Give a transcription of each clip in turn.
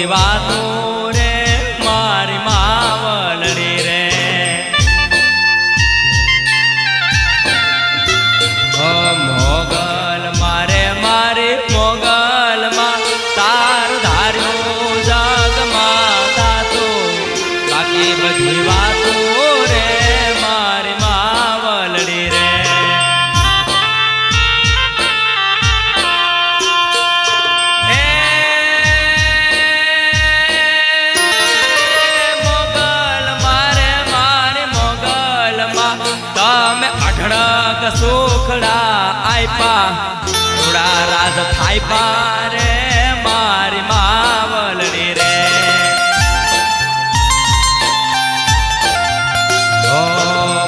ની વાતો રે મારી માવલડી રે મોગલ મારે મારી મોગલ માં તારું ધાર્યું જગમાં તાતું બાકી બધી વાતો રે મારી માવલડી રે મોગલ મારે મારી મોગલ માં તમે અઢળક સુખડા આયપા થોડા રાજ થાય પારે મારી માવલડી રે ઓ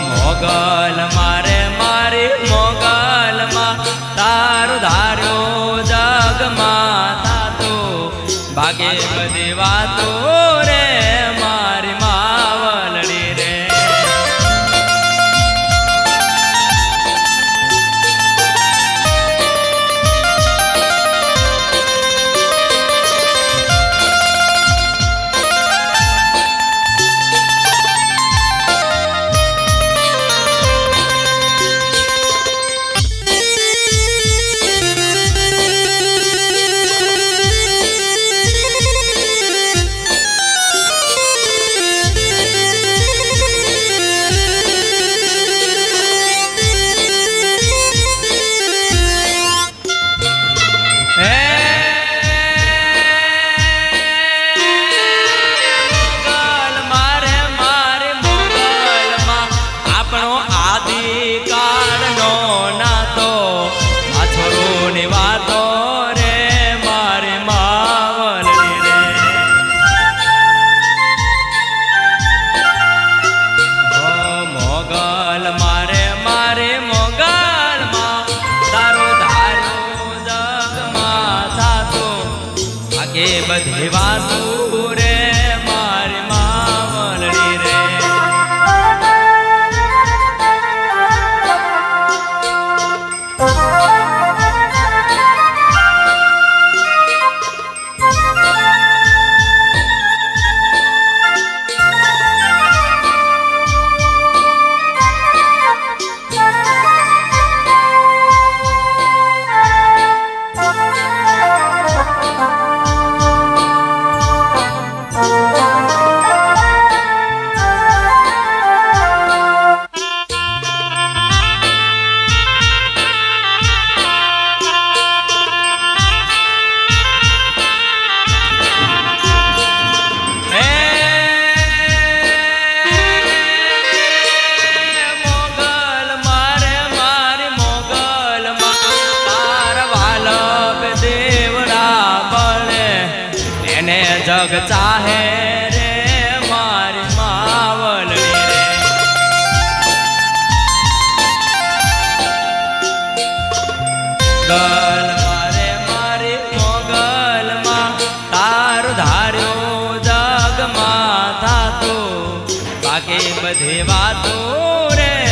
મોગલ મારે મારી મોગલ માં તારું ધાર્યું જગમાં તાતું ભાગે બધી વાતો રે મારી માવલડી રે વાતો રે મારી માવલડી રે મોગલ મારે મારે મોગલ માં તારો ધાર્યું જગમાં થાતું આગે બધી વાતો રે મારી માવલડી રે જગ ચાહે રે મારી માવલડી રે ગલ મારે મારી મોગલ માં તારું ધાર્યું જગમાં થાતું બાકી બધી વાતો રે